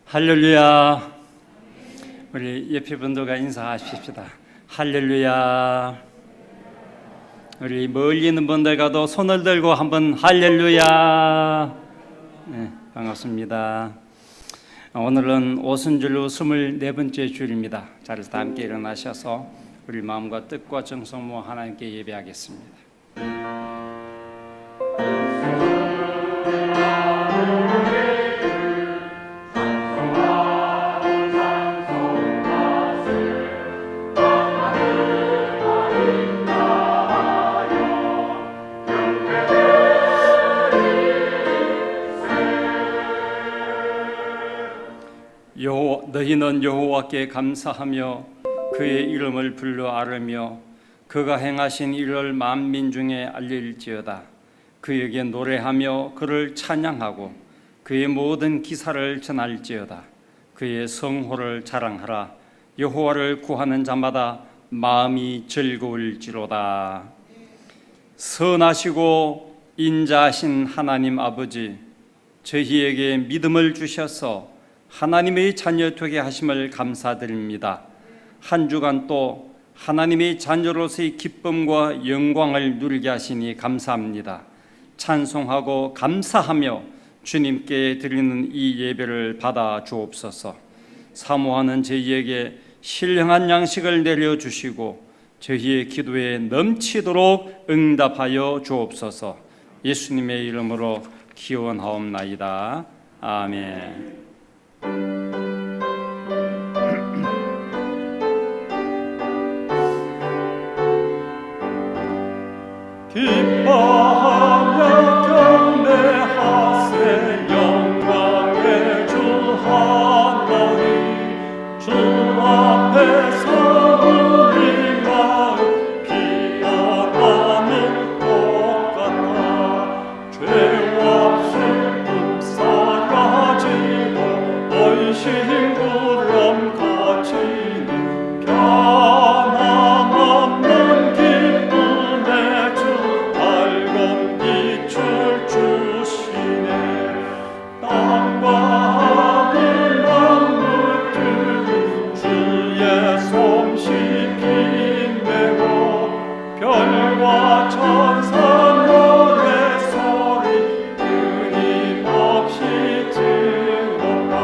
할렐루야. 우리 옆에 분들과 인사하십시다. 할렐루야. 우리 멀리 있는 분들과도 손을 들고 한번 할렐루야. 네, 반갑습니다. 오늘은 오순절로 24번째 주일입니다. 자리에서 다 함께 일어나셔서 우리 마음과 뜻과 정성 모아 하나님께 예배하겠습니다. 너희는 여호와께 감사하며 그의 이름을 불러 아뢰며 그가 행하신 일을 만민 중에 알릴지어다. 그에게 노래하며 그를 찬양하고 그의 모든 기사를 전할지어다. 그의 성호를 자랑하라. 여호와를 구하는 자마다 마음이 즐거울지로다. 선하시고 인자하신 하나님 아버지, 저희에게 믿음을 주셔서 하나님의 자녀 되게 하심을 감사드립니다. 한 주간 또 하나님의 자녀로서의 기쁨과 영광을 누리게 하시니 감사합니다. 찬송하고 감사하며 주님께 드리는 이 예배를 받아 주옵소서. 사모하는 저희에게 신령한 양식을 내려주시고 저희의 기도에 넘치도록 응답하여 주옵소서. 예수님의 이름으로 기원하옵나이다. 아멘. 기뻐하며 경배하세. 영광의 주 하나님, 주 앞에서 우리 마음 피어나는 것 같아. 죄와 슬픔 사라지고 의심 불안 거치는 변함 없는 기쁨의 주 밝은 빛을 주시네. 땅과 하늘 만물들이 주의 솜씨 빛내고 별과 천사 노래소리 끊임없이 들어가.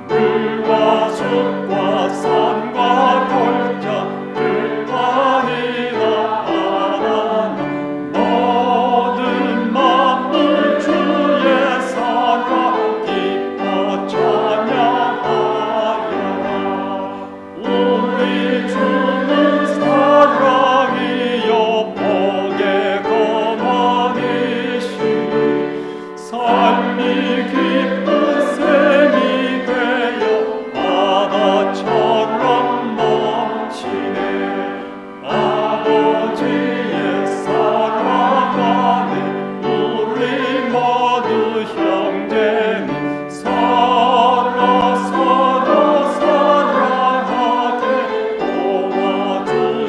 물과 숲과 산과 골짜 들판이나 바다나 모든 만물 주의 사랑 기뻐 찬양하여라. 우리 주는 사랑이요 복의 근원이시니 삶이 기쁜 샘이 되어 바다처럼 넘치네. 아버지의 사랑 안에 우리 모두 형제니 서로 사랑하게 도와주시옵소서.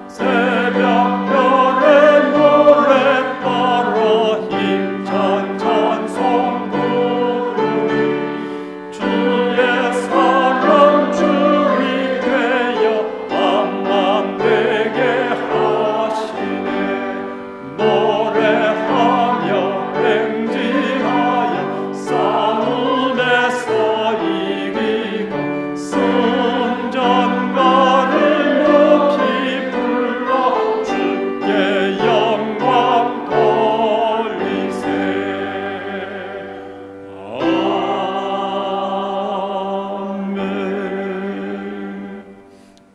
새벽별의 노래 따라 힘찬 찬송 부르니 주의 사랑 줄이 되어 밤만 되게 하시네. 노래하며 행진하여 싸움에서 이기고 승전가를 높이 불러 주께 영광 돌리세. 아멘.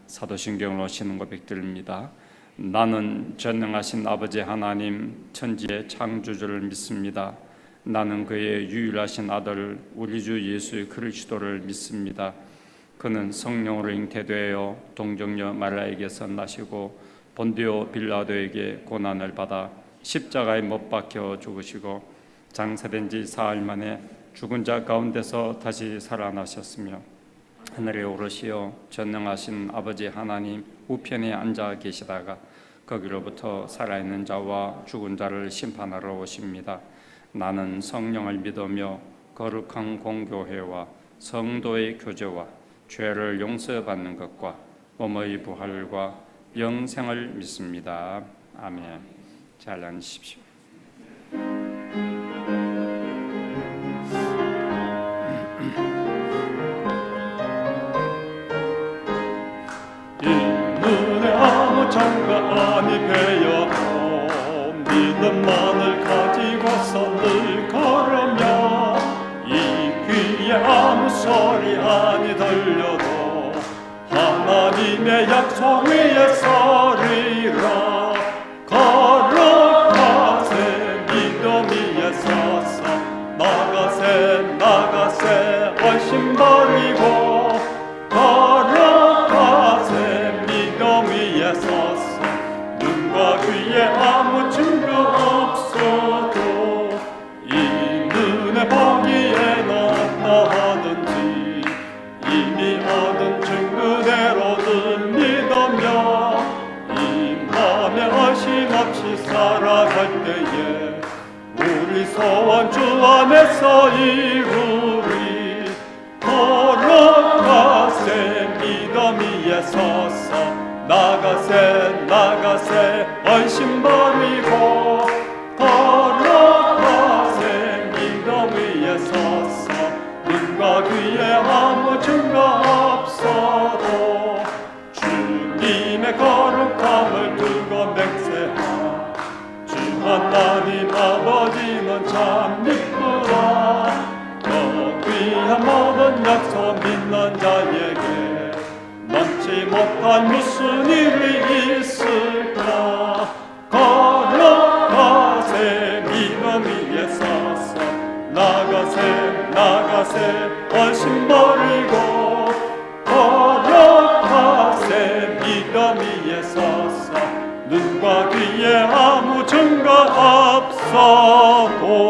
사도신경으로 신은 고백드립니다. 나는 전능하신 아버지 하나님 천지의 창조주를 믿습니다. 나는 그의 유일하신 아들 우리 주 예수 그리스도를 믿습니다. 그는 성령으로 잉태되어 동정녀 마리아에게서 나시고 본디오 빌라도에게 고난을 받아 십자가에 못 박혀 죽으시고 장사된 지 사흘 만에 죽은 자 가운데서 다시 살아나셨으며 하늘에 오르시어 전능하신 아버지 하나님 우편에 앉아 계시다가 거기로부터 살아있는 자와 죽은 자를 심판하러 오십니다. 나는 성령을 믿으며 거룩한 공교회와 성도의 교제와 죄를 용서받는 것과 몸의 부활과 영생을 믿습니다. 아멘. 잘 앉으십시오. 이 눈에 아무 장가 아니 배어도 믿음만을 가지고서 늘 걸으며 이 귀에 아무 소리 아니 들려도 하나님의 약속 위에 서리라. 걸어가세 믿음 위에 서서 나가세 나가세 얼씬 버리고 걸어가세 믿음 위에 서서 눈과 귀에 아무 증거 없어도 이 눈에 보기에 낫다 하든지 이미 얻은 증거대로 늘 믿으며 이 맘에 어심없이 살아갈 때에 우리 소원 주 안에서 이루리. 걸어가세 믿음 위에 서서 나가세 나가세 얼씬 버리고 걸어가세 믿음 위에 서서 눈과 귀에 아무 증거 없어도 주님의 거룩함을 두고 맹세하. 주 하나님 아버지는 참 미쁘다. 더 귀한 모든 약속 믿는 자에게 넘지 못한 무슨 일이 있을까. 걸어가세 믿음 위에 서서 나가세 나가세 얼씬 버리고 걸어가세 믿음 위에 서서 눈과 귀에 아무 증거 없어도.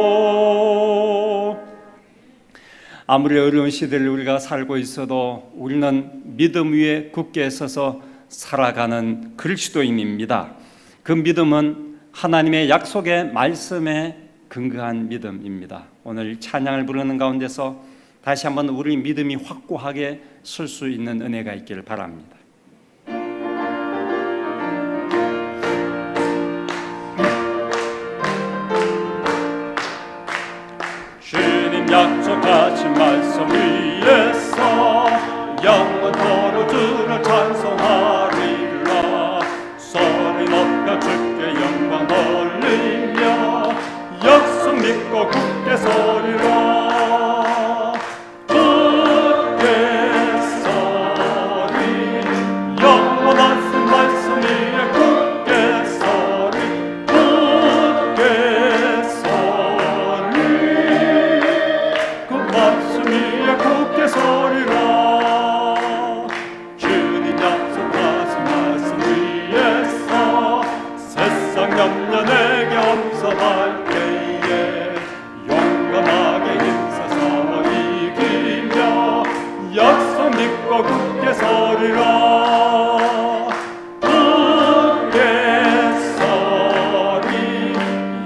아무리 어려운 시대를 우리가 살고 있어도 우리는 믿음 위에 굳게 서서 살아가는 그리스도인입니다. 그 믿음은 하나님의 약속의 말씀에 근거한 믿음입니다. 오늘 찬양을 부르는 가운데서 다시 한번 우리 믿음이 확고하게 설 수 있는 은혜가 있기를 바랍니다. 주님 약속하신 말씀 위에서 영원토록 주를 찬송하리라. 소리 높여 주께 영광 돌리며 약속 믿고 굳게 서리라. 굳게 서리 영원하신 말씀 위에 굳게 서리 굳게 서리 그 말씀 위에 굳게 서리라. 주님 약속하신 말씀 위에서 세상 염려 내게 없어할 때에 용감하게 힘써서 이기며 약속 믿고 굳게 서리라. 굳게 서리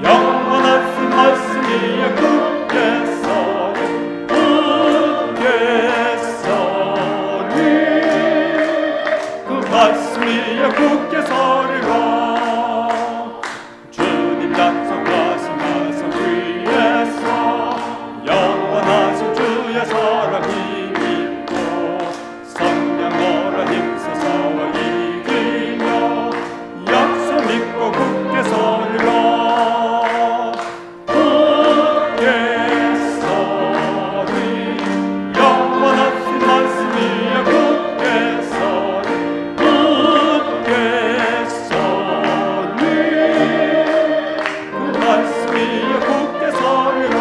영원하신 말씀 위에 굳게 서리 굳게 서리 그 말씀 위에 굳게 서리라. 주님 약속하신 말씀 위에서 영원하신 주의 사랑 힘입고 성령으로 힘써서 이기며 약속 믿고 굳게 서리라. 굳게 서리 영원하신 말씀 위에 굳게 서리 굳게 서리 그 말씀 위에 굳게 서리라.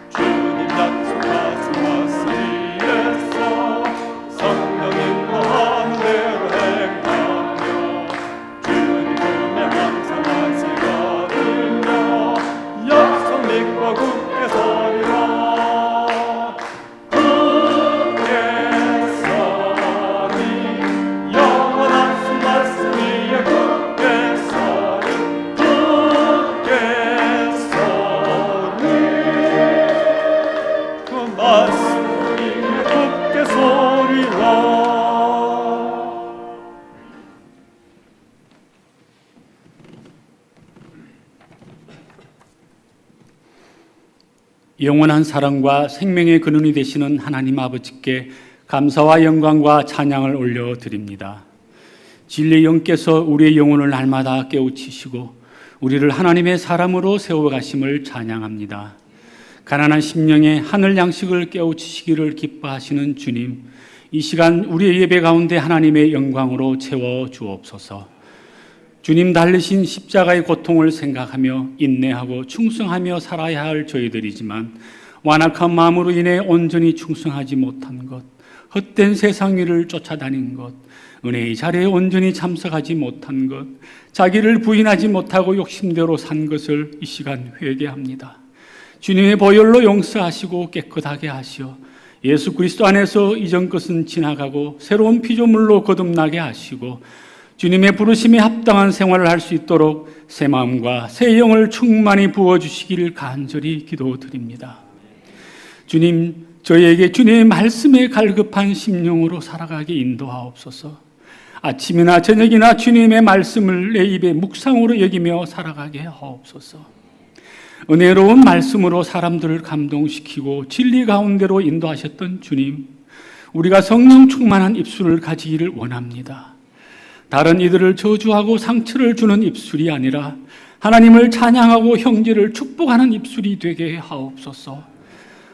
주님 약속하신 말씀 위에서 성령 인도하는 대로 행하며 주님 품에 항상 안식거들며 약속 믿고 굳게 서리라. 굳게 서리 영원하신 말씀 위에 굳게 서리 굳게 서리 영원한 사랑과 생명의 근원이 되시는 하나님 아버지께 감사와 영광과 찬양을 올려드립니다. 진리의 영께서 우리의 영혼을 날마다 깨우치시고 우리를 하나님의 사람으로 세워가심을 찬양합니다. 가난한 심령에 하늘 양식을 깨우치시기를 기뻐하시는 주님, 이 시간 우리의 예배 가운데 하나님의 영광으로 채워 주옵소서. 주님 달리신 십자가의 고통을 생각하며 인내하고 충성하며 살아야 할 저희들이지만 완악한 마음으로 인해 온전히 충성하지 못한 것, 헛된 세상 일을 쫓아다닌 것, 은혜의 자리에 온전히 참석하지 못한 것, 자기를 부인하지 못하고 욕심대로 산 것을 이 시간 회개합니다. 주님의 보혈로 용서하시고 깨끗하게 하시어 예수 그리스도 안에서 이전 것은 지나가고 새로운 피조물로 거듭나게 하시고 주님의 부르심에 합당한 생활을 할 수 있도록 새 마음과 새 영을 충만히 부어주시기를 간절히 기도드립니다. 주님, 저희에게 주님의 말씀에 갈급한 심령으로 살아가게 인도하옵소서. 아침이나 저녁이나 주님의 말씀을 내 입에 묵상으로 여기며 살아가게 하옵소서. 은혜로운 말씀으로 사람들을 감동시키고 진리 가운데로 인도하셨던 주님, 우리가 성령 충만한 입술을 가지기를 원합니다. 다른 이들을 저주하고 상처를 주는 입술이 아니라 하나님을 찬양하고 형제를 축복하는 입술이 되게 하옵소서.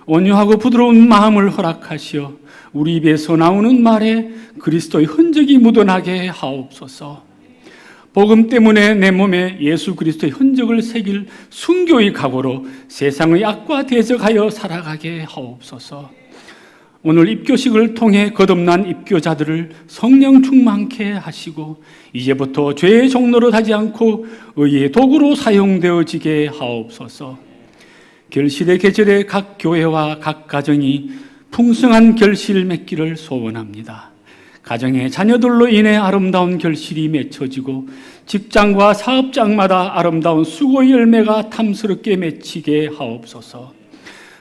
온유하고 부드러운 마음을 허락하시어 우리 입에서 나오는 말에 그리스도의 흔적이 묻어나게 하옵소서. 복음 때문에 내 몸에 예수 그리스도의 흔적을 새길 순교의 각오로 세상의 악과 대적하여 살아가게 하옵소서. 오늘 입교식을 통해 거듭난 입교자들을 성령 충만케 하시고 이제부터 죄의 종로로 하지 않고 의의 도구로 사용되어지게 하옵소서. 결실의 계절에 각 교회와 각 가정이 풍성한 결실 맺기를 소원합니다. 가정의 자녀들로 인해 아름다운 결실이 맺혀지고 직장과 사업장마다 아름다운 수고의 열매가 탐스럽게 맺히게 하옵소서.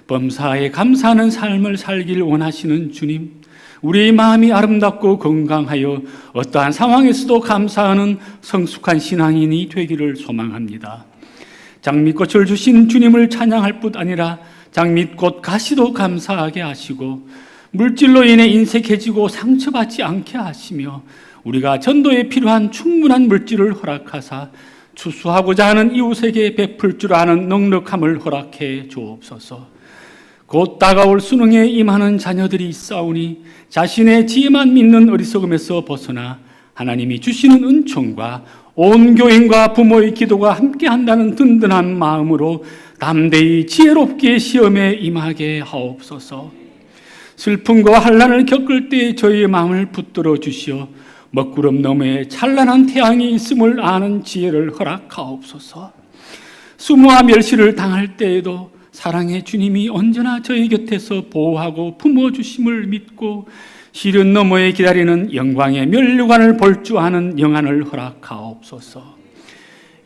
범사에 감사하는 삶을 살길 원하시는 주님, 우리의 마음이 아름답고 건강하여 어떠한 상황에서도 감사하는 성숙한 신앙인이 되기를 소망합니다. 장미꽃을 주신 주님을 찬양할 뿐 아니라 장미꽃 가시도 감사하게 하시고 물질로 인해 인색해지고 상처받지 않게 하시며 우리가 전도에 필요한 충분한 물질을 허락하사 추수하고자 하는 이웃에게 베풀 줄 아는 넉넉함을 허락해 주옵소서. 곧 다가올 수능에 임하는 자녀들이 있사오니 자신의 지혜만 믿는 어리석음에서 벗어나 하나님이 주시는 은총과 온 교인과 부모의 기도가 함께한다는 든든한 마음으로 담대히 지혜롭게 시험에 임하게 하옵소서. 슬픔과 환난을 겪을 때 저희의 마음을 붙들어 주시어 먹구름 너머에 찬란한 태양이 있음을 아는 지혜를 허락하옵소서. 수모와 멸시를 당할 때에도 사랑의 주님이 언제나 저희 곁에서 보호하고 품어주심을 믿고 시련 너머에 기다리는 영광의 면류관을 볼 줄 아는 영안을 허락하옵소서.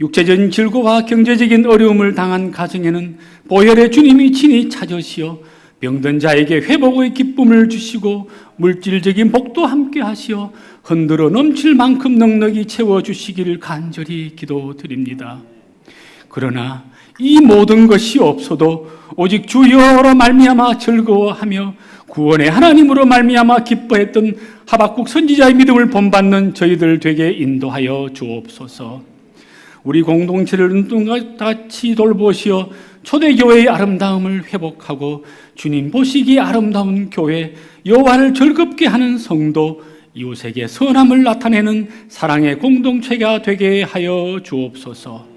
육체적인 질고와 경제적인 어려움을 당한 가정에는 보혈의 주님이 친히 찾으시어 병든 자에게 회복의 기쁨을 주시고 물질적인 복도 함께 하시어 흔들어 넘칠 만큼 넉넉히 채워주시기를 간절히 기도드립니다. 그러나 이 모든 것이 없어도 오직 주여로 말미암아 즐거워하며 구원의 하나님으로 말미암아 기뻐했던 하박국 선지자의 믿음을 본받는 저희들 되게 인도하여 주옵소서. 우리 공동체를 눈동같이 돌보시어 초대교회의 아름다움을 회복하고 주님 보시기에 아름다운 교회, 여호와를 즐겁게 하는 성도, 이웃에게 선함을 나타내는 사랑의 공동체가 되게 하여 주옵소서.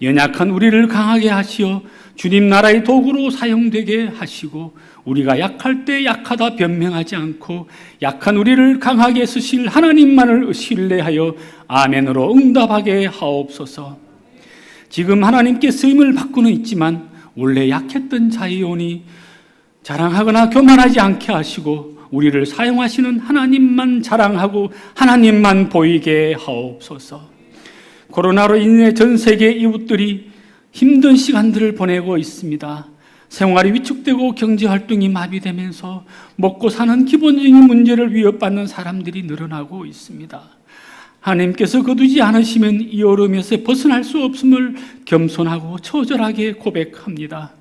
연약한 우리를 강하게 하시어 주님 나라의 도구로 사용되게 하시고 우리가 약할 때 약하다 변명하지 않고 약한 우리를 강하게 쓰실 하나님만을 신뢰하여 아멘으로 응답하게 하옵소서. 지금 하나님께 쓰임을 받고는 있지만 원래 약했던 자이오니 자랑하거나 교만하지 않게 하시고 우리를 사용하시는 하나님만 자랑하고 하나님만 보이게 하옵소서. 코로나로 인해 전 세계 이웃들이 힘든 시간들을 보내고 있습니다. 생활이 위축되고 경제활동이 마비되면서 먹고 사는 기본적인 문제를 위협받는 사람들이 늘어나고 있습니다. 하나님께서 거두지 않으시면 이 어려움에서 벗어날 수 없음을 겸손하고 처절하게 고백합니다.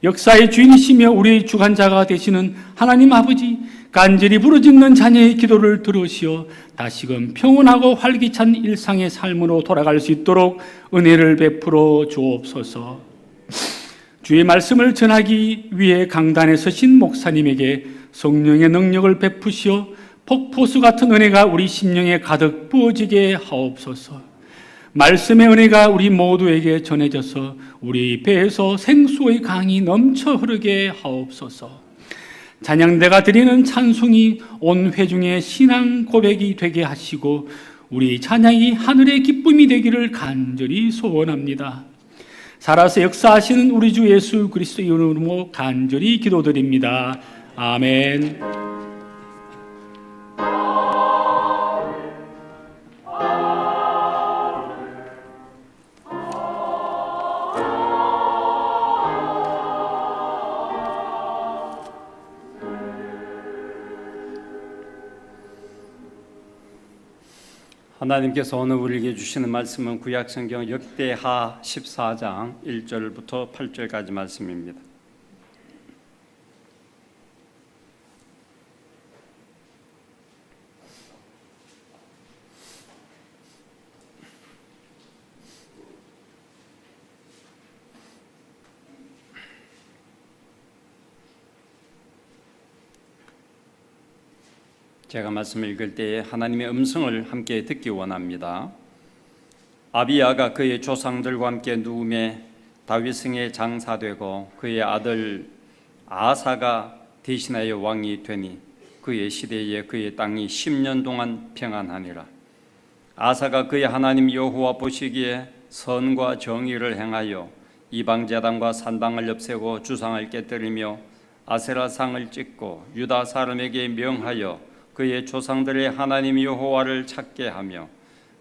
역사의 주인이시며 우리의 주관자가 되시는 하나님 아버지, 간절히 부르짖는 자녀의 기도를 들으시어 다시금 평온하고 활기찬 일상의 삶으로 돌아갈 수 있도록 은혜를 베풀어 주옵소서. 주의 말씀을 전하기 위해 강단에 서신 목사님에게 성령의 능력을 베푸시어 폭포수 같은 은혜가 우리 심령에 가득 부어지게 하옵소서. 말씀의 은혜가 우리 모두에게 전해져서 우리 배에서 생수의 강이 넘쳐 흐르게 하옵소서. 찬양대가 드리는 찬송이 온 회중의 신앙 고백이 되게 하시고 우리 찬양이 하늘의 기쁨이 되기를 간절히 소원합니다. 살아서 역사하시는 우리 주 예수 그리스도의 이름으로 간절히 기도드립니다. 아멘. 하나님께서 오늘 우리에게 주시는 말씀은 구약성경 역대하 14장 1절부터 8절까지 말씀입니다. 제가 말씀을 읽을 때에 하나님의 음성을 함께 듣기 원합니다. 아비야가 그의 조상들과 함께 누움에 다윗성에 장사되고 그의 아들 아사가 대신하여 왕이 되니 그의 시대에 그의 땅이 10년 동안 평안하니라. 아사가 그의 하나님 여호와 보시기에 선과 정의를 행하여 이방제단과 산당을 없애고 주상을 깨뜨리며 아세라상을 찍고 유다 사람에게 명하여 그의 조상들의 하나님 여호와를 찾게 하며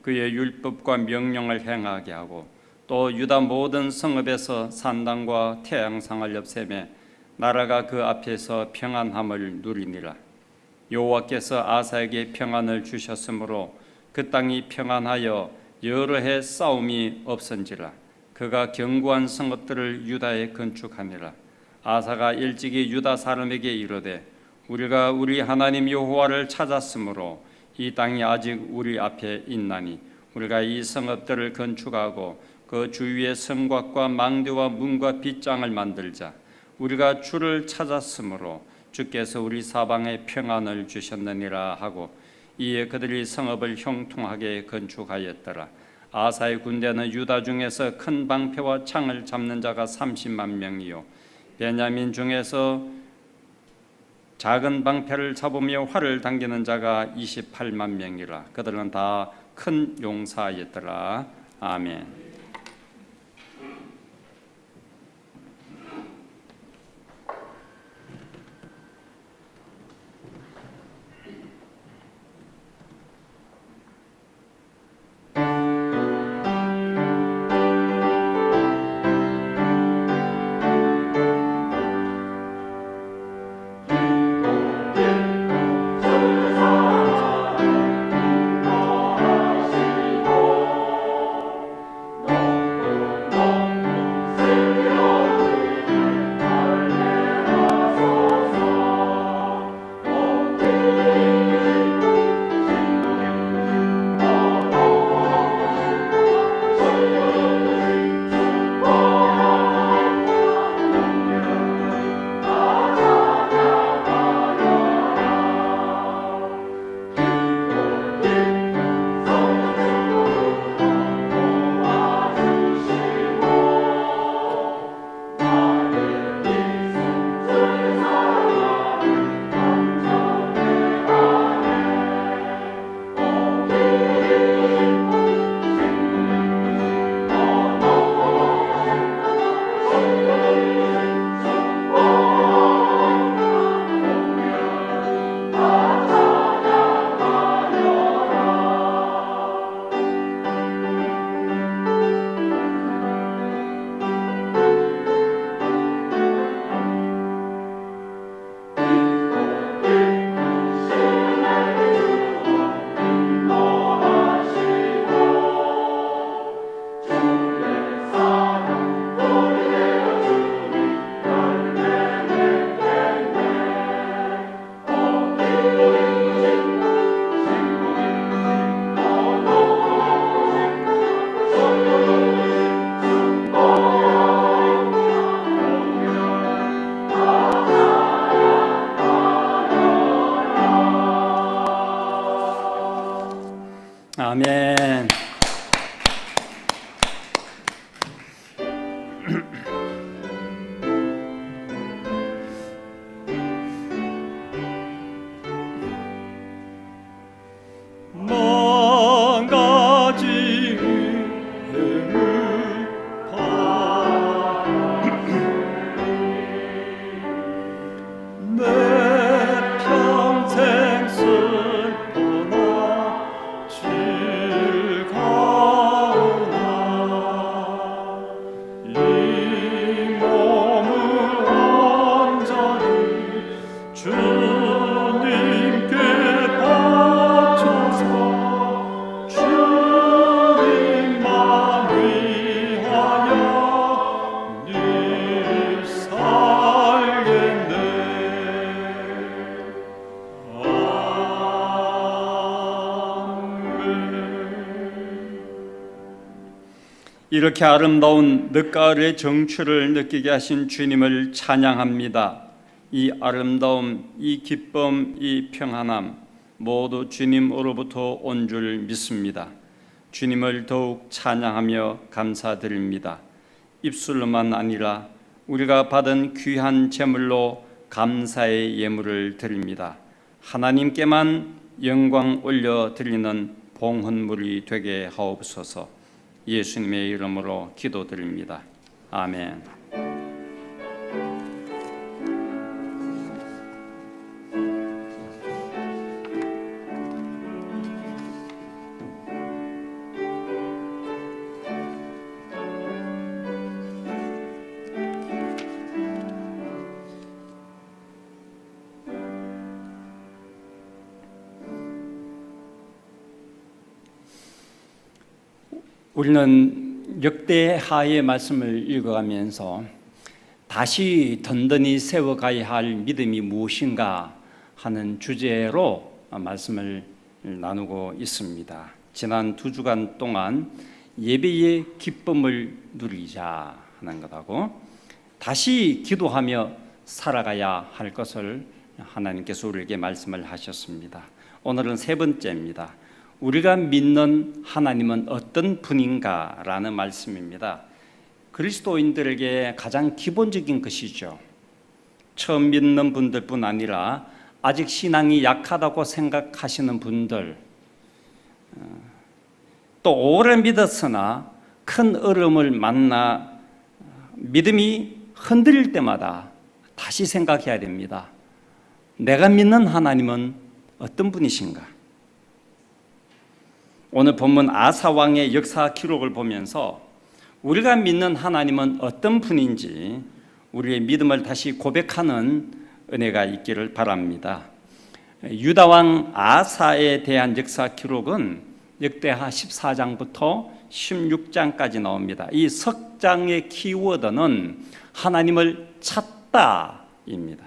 그의 율법과 명령을 행하게 하고 또 유다 모든 성읍에서 산당과 태양상을 없애매 나라가 그 앞에서 평안함을 누리니라. 여호와께서 아사에게 평안을 주셨으므로 그 땅이 평안하여 여러 해 싸움이 없은지라. 그가 견고한 성읍들을 유다에 건축하니라. 아사가 일찍이 유다 사람에게 이르되 우리가 우리 하나님 여호와를 찾았으므로 이 땅이 아직 우리 앞에 있나니 우리가 이 성읍들을 건축하고 그 주위에 성곽과 망대와 문과 빗장을 만들자. 우리가 주를 찾았으므로 주께서 우리 사방에 평안을 주셨느니라 하고 이에 그들이 성읍을 형통하게 건축하였더라. 아사의 군대는 유다 중에서 큰 방패와 창을 잡는 자가 30만 명이요 베냐민 중에서 작은 방패를 잡으며 활을 당기는 자가 28만 명이라. 그들은 다 큰 용사였더라. 아멘. 이렇게 아름다운 늦가을의 정취를 느끼게 하신 주님을 찬양합니다. 이 아름다움, 이 기쁨, 이 평안함 모두 주님으로부터 온 줄 믿습니다. 주님을 더욱 찬양하며 감사드립니다. 입술로만 아니라 우리가 받은 귀한 제물로 감사의 예물을 드립니다. 하나님께만 영광 올려 드리는 봉헌물이 되게 하옵소서. 예수님의 이름으로 기도드립니다. 아멘. 우리는 역대하의 말씀을 읽어가면서 다시 든든히 세워가야 할 믿음이 무엇인가 하는 주제로 말씀을 나누고 있습니다. 지난 2주간 동안 예배의 기쁨을 누리자 하는 것하고 다시 기도하며 살아가야 할 것을 하나님께서 우리에게 말씀을 하셨습니다. 오늘은 세 번째입니다. 우리가 믿는 하나님은 어떤 분인가라는 말씀입니다. 그리스도인들에게 가장 기본적인 것이죠. 처음 믿는 분들뿐 아니라 아직 신앙이 약하다고 생각하시는 분들, 또 오래 믿었으나 큰 어려움을 만나 믿음이 흔들릴 때마다 다시 생각해야 됩니다. 내가 믿는 하나님은 어떤 분이신가? 오늘 본문 아사 왕의 역사 기록을 보면서 우리가 믿는 하나님은 어떤 분인지 우리의 믿음을 다시 고백하는 은혜가 있기를 바랍니다. 유다 왕 아사에 대한 역사 기록은 역대하 14장부터 16장까지 나옵니다. 이 석 장의 키워드는 하나님을 찾다입니다.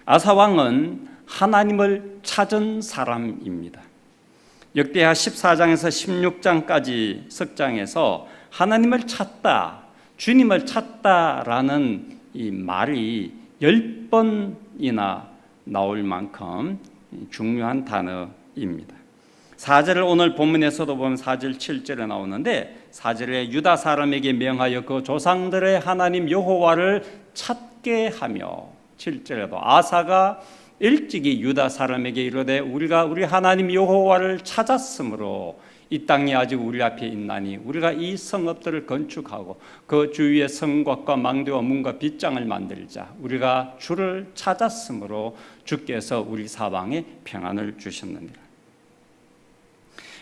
아사 왕은 하나님을 찾은 사람입니다. 역대하 14장에서 16장까지 석장에서 하나님을 찾다, 주님을 찾다라는 이 말이 10번이나 나올 만큼 중요한 단어입니다. 4절을 오늘 본문에서도 보면 4절, 7절에 나오는데 4절에 유다 사람에게 명하여 그 조상들의 하나님 여호와를 찾게 하며 7절에도 아사가 일찍이 유다 사람에게 이르되 우리가 우리 하나님 여호와를 찾았으므로 이 땅이 아직 우리 앞에 있나니 우리가 이 성읍들을 건축하고 그 주위에 성곽과 망대와 문과 빗장을 만들자. 우리가 주를 찾았으므로 주께서 우리 사방에 평안을 주셨느니라.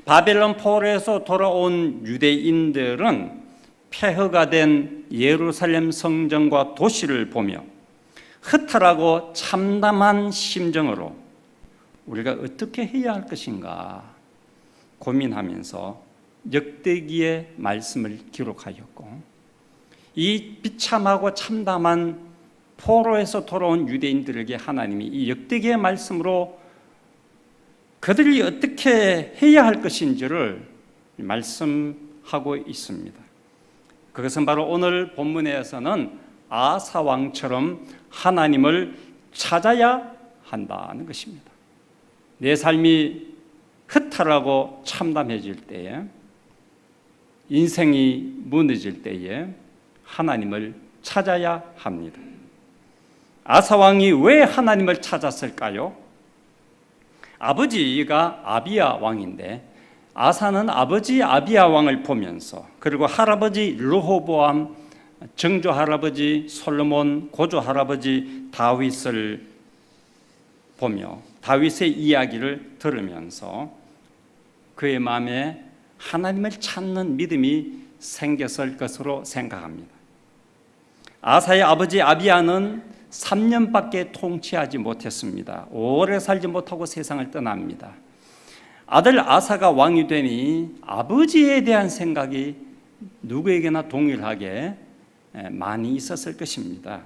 바벨론 포로에서 돌아온 유대인들은 폐허가 된 예루살렘 성전과 도시를 보며 허탈하고 참담한 심정으로 우리가 어떻게 해야 할 것인가 고민하면서 역대기의 말씀을 기록하였고, 이 비참하고 참담한 포로에서 돌아온 유대인들에게 하나님이 이 역대기의 말씀으로 그들이 어떻게 해야 할 것인지를 말씀하고 있습니다. 그것은 바로 오늘 본문에서는 아사 왕처럼 하나님을 찾아야 한다는 것입니다. 내 삶이 허탈하고 참담해질 때에, 인생이 무너질 때에 하나님을 찾아야 합니다. 아사 왕이 왜 하나님을 찾았을까요? 아버지가 아비야 왕인데 아사는 아버지 아비야 왕을 보면서, 그리고 할아버지 르호보암, 정조 할아버지 솔로몬, 고조 할아버지 다윗을 보며 다윗의 이야기를 들으면서 그의 마음에 하나님을 찾는 믿음이 생겼을 것으로 생각합니다. 아사의 아버지 아비야는 3년밖에 통치하지 못했습니다. 오래 살지 못하고 세상을 떠납니다. 아들 아사가 왕이 되니 아버지에 대한 생각이 누구에게나 동일하게 많이 있었을 것입니다.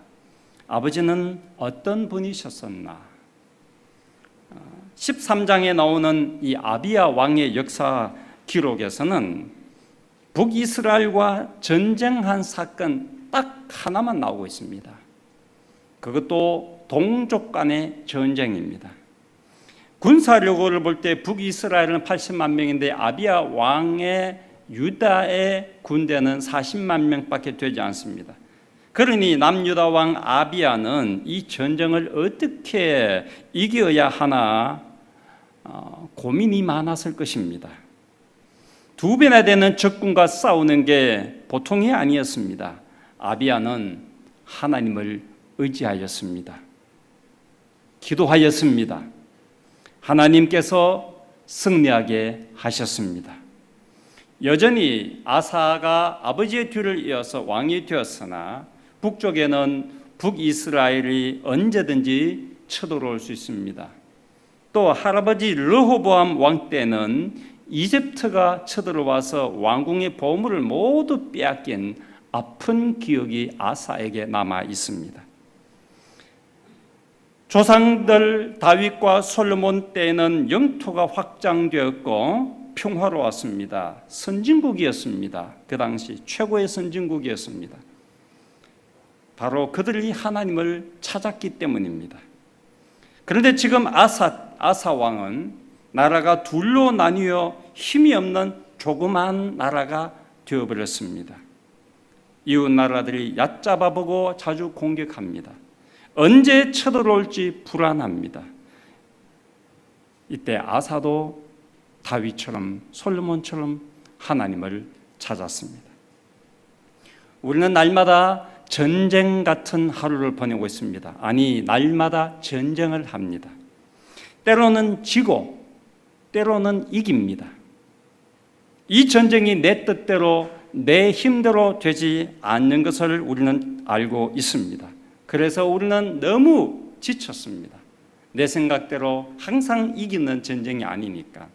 아버지는 어떤 분이셨었나? 13장에 나오는 이 아비야 왕의 역사 기록에서는 북이스라엘과 전쟁한 사건 딱 하나만 나오고 있습니다. 그것도 동족 간의 전쟁입니다. 군사력을 볼 때 북이스라엘은 80만 명인데 아비야 왕의 유다의 군대는 40만 명밖에 되지 않습니다. 그러니 남유다 왕 아비야는 이 전쟁을 어떻게 이겨야 하나 고민이 많았을 것입니다. 2배나 되는 적군과 싸우는 게 보통이 아니었습니다. 아비야는 하나님을 의지하였습니다. 기도하였습니다. 하나님께서 승리하게 하셨습니다. 여전히 아사가 아버지의 뒤를 이어서 왕이 되었으나 북쪽에는 북이스라엘이 언제든지 쳐들어올 수 있습니다. 또 할아버지 르호보암 왕 때는 이집트가 쳐들어와서 왕궁의 보물을 모두 빼앗긴 아픈 기억이 아사에게 남아 있습니다. 조상들 다윗과 솔로몬 때에는 영토가 확장되었고 평화로웠습니다. 선진국이었습니다. 그 당시 최고의 선진국이었습니다. 바로 그들이 하나님을 찾았기 때문입니다. 그런데 지금 아사 왕은 나라가 둘로 나뉘어 힘이 없는 조그만 나라가 되어버렸습니다. 이웃 나라들이 얕잡아보고 자주 공격합니다. 언제 쳐들어올지 불안합니다. 이때 아사도 다윗처럼 솔로몬처럼 하나님을 찾았습니다. 우리는 날마다 전쟁 같은 하루를 보내고 있습니다. 아니, 날마다 전쟁을 합니다. 때로는 지고 때로는 이깁니다. 이 전쟁이 내 뜻대로 내 힘대로 되지 않는 것을 우리는 알고 있습니다. 그래서 우리는 너무 지쳤습니다. 내 생각대로 항상 이기는 전쟁이 아니니까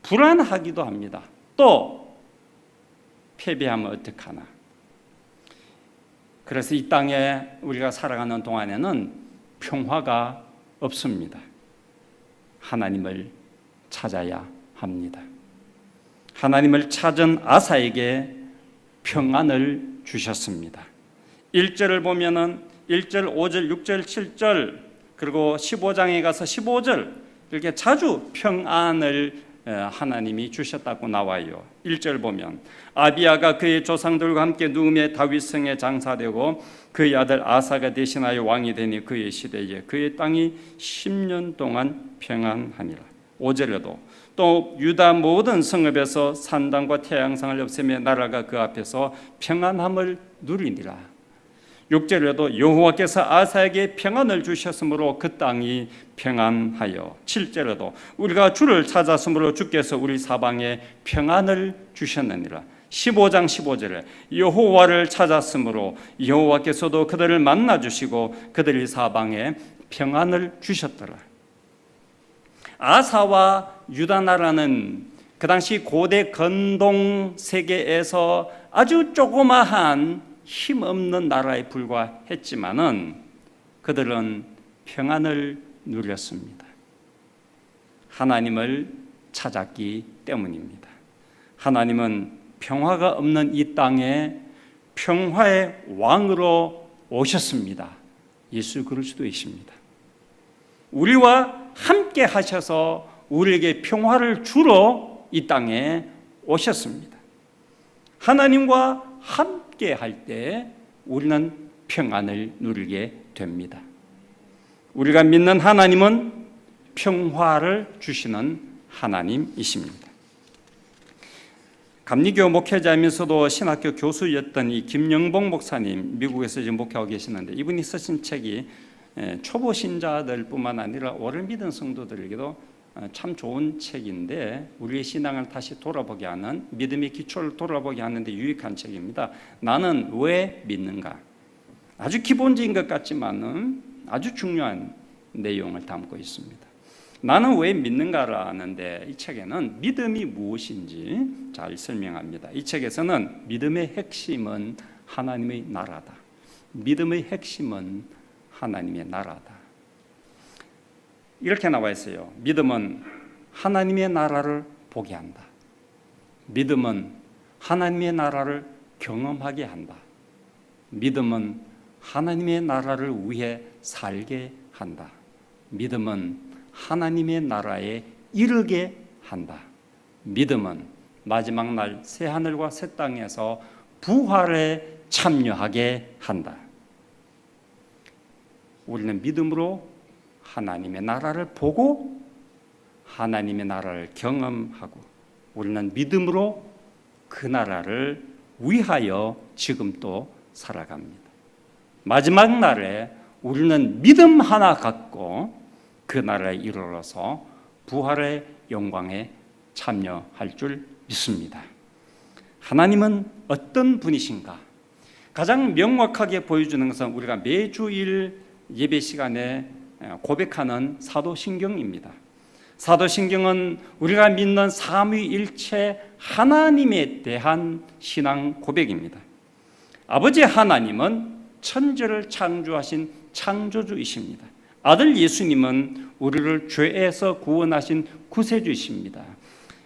불안하기도 합니다. 또 패배하면 어떡하나. 그래서 이 땅에 우리가 살아가는 동안에는 평화가 없습니다. 하나님을 찾아야 합니다. 하나님을 찾은 아사에게 평안을 주셨습니다. 1절을 보면은 1절, 5절, 6절, 7절 그리고 15장에 가서 15절 이렇게 자주 평안을 하나님이 주셨다고 나와요. 1절 보면 아비야가 그의 조상들과 함께 누움의 다윗성에 장사되고 그의 아들 아사가 대신하여 왕이 되니 그의 시대에 그의 땅이 10년 동안 평안하니라. 5절에도 또 유다 모든 성읍에서 산당과 태양상을 없애며 나라가 그 앞에서 평안함을 누리니라. 6절에도 여호와께서 아사에게 평안을 주셨으므로 그 땅이 평안하여. 7절에도 우리가 주를 찾았으므로 주께서 우리 사방에 평안을 주셨느니라. 15장 15절에 여호와를 찾았으므로 여호와께서도 그들을 만나 주시고 그들이 사방에 평안을 주셨더라. 아사와 유다 나라는 그 당시 고대 근동 세계에서 아주 조그마한 힘없는 나라에 불과했지만은 그들은 평안을 누렸습니다. 하나님을 찾았기 때문입니다. 하나님은 평화가 없는 이 땅에 평화의 왕으로 오셨습니다. 예수 그리스도이십니다. 우리와 함께 하셔서 우리에게 평화를 주러 이 땅에 오셨습니다. 하나님과 함께 할 때 우리는 평안을 누리게 됩니다. 우리가 믿는 하나님은 평화를 주시는 하나님이십니다. 감리교 목회자이면서도 신학교 교수였던 이 김영봉 목사님, 미국에서 지금 목회하고 계시는데 이분이 쓰신 책이 초보 신자들 뿐만 아니라 오래 믿은 성도들에게도 참 좋은 책인데 우리의 신앙을 다시 돌아보게 하는, 믿음의 기초를 돌아보게 하는데 유익한 책입니다. 나는 왜 믿는가? 아주 기본적인 것 같지만은 아주 중요한 내용을 담고 있습니다. 나는 왜 믿는가라는데 이 책에는 믿음이 무엇인지 잘 설명합니다. 이 책에서는 믿음의 핵심은 하나님의 나라다. 믿음의 핵심은 하나님의 나라다. 이렇게 나와 있어요. 믿음은 하나님의 나라를 보게 한다. 믿음은 하나님의 나라를 경험하게 한다. 믿음은 하나님의 나라를 위해 살게 한다. 믿음은 하나님의 나라에 이르게 한다. 믿음은 마지막 날 새 하늘과 새 땅에서 부활에 참여하게 한다. 우리는 믿음으로 하나님의 나라를 보고 하나님의 나라를 경험하고 우리는 믿음으로 그 나라를 위하여 지금 또 살아갑니다. 마지막 날에 우리는 믿음 하나 갖고 그 나라에 이르러서 부활의 영광에 참여할 줄 믿습니다. 하나님은 어떤 분이신가? 가장 명확하게 보여주는 것은 우리가 매주일 예배 시간에 고백하는 사도신경입니다. 사도신경은 우리가 믿는 삼위일체 하나님에 대한 신앙 고백입니다. 아버지 하나님은 천지를 창조하신 창조주이십니다. 아들 예수님은 우리를 죄에서 구원하신 구세주이십니다.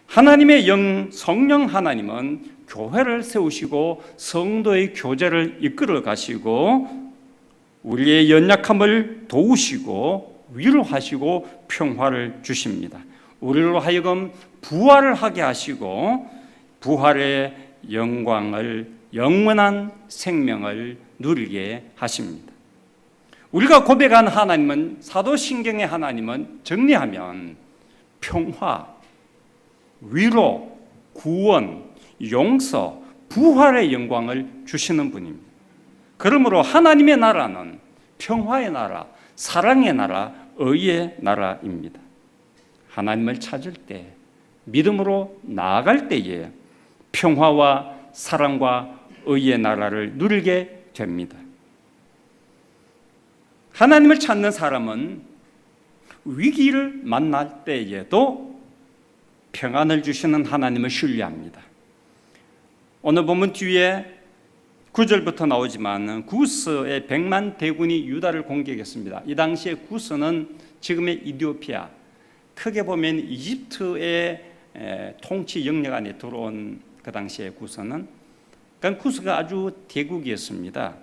하나님의 영 성령 하나님은 교회를 세우시고 성도의 교제를 이끌어 가시고 우리의 연약함을 도우시고 위로하시고 평화를 주십니다. 우리로 하여금 부활을 하게 하시고 부활의 영광을 영원한 생명을 누리게 하십니다. 우리가 고백한 하나님은 사도신경의 하나님은 정리하면 평화, 위로, 구원, 용서, 부활의 영광을 주시는 분입니다. 그러므로 하나님의 나라는 평화의 나라, 사랑의 나라, 의의 나라입니다. 하나님을 찾을 때, 믿음으로 나아갈 때에 평화와 사랑과 의의 나라를 누리게 됩니다. 하나님을 찾는 사람은 위기를 만날 때에도 평안을 주시는 하나님을 신뢰합니다. 오늘 본문 뒤에 9절부터 나오지만 구스의 100만 대군이 유다를 공격했습니다. 이 당시에 구스는 지금의 이디오피아, 크게 보면 이집트의 통치 영역 안에 들어온 그 당시에 구스는, 그러니까 구스가 아주 대국이었습니다.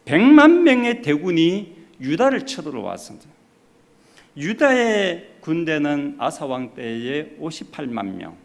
100만 명의 대군이 유다를 쳐들어왔습니다. 유다의 군대는 아사 왕 때에 58만 명.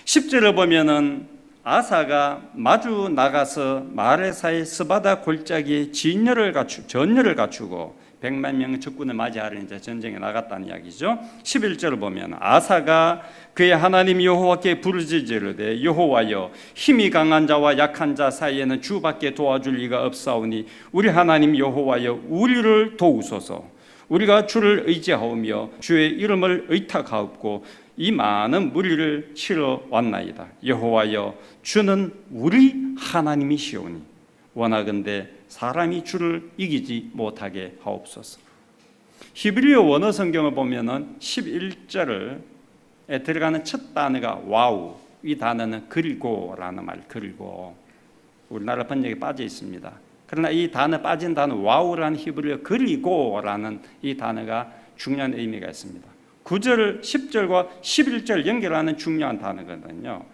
10절을 보면은 아사가 마주 나가서 마레사의 스바다 골짜기에 전열을 갖추고 100만 명의 적군을 맞이하러 이제 전쟁에 나갔다는 이야기죠. 11절을 보면 아사가 그의 하나님 여호와께 부르짖으되 여호와여 힘이 강한 자와 약한 자 사이에는 주밖에 도와줄 리가 없사오니 우리 하나님 여호와여 우리를 도우소서. 우리가 주를 의지하오며 주의 이름을 의탁하옵고 이 많은 무리를 치러 왔나이다. 여호와여 주는 우리 하나님이시오니 원하건대 사람이 주를 이기지 못하게 하옵소서. 히브리어 원어 성경을 보면은 11절에 들어가는 첫 단어가 와우. 이 단어는 그리고라는 말, 그리고 우리나라 번역에 빠져 있습니다. 그러나 이 단어 빠진 단어 와우라는 히브리어 그리고라는 이 단어가 중요한 의미가 있습니다. 9절, 10절과 11절 연결하는 중요한 단어거든요.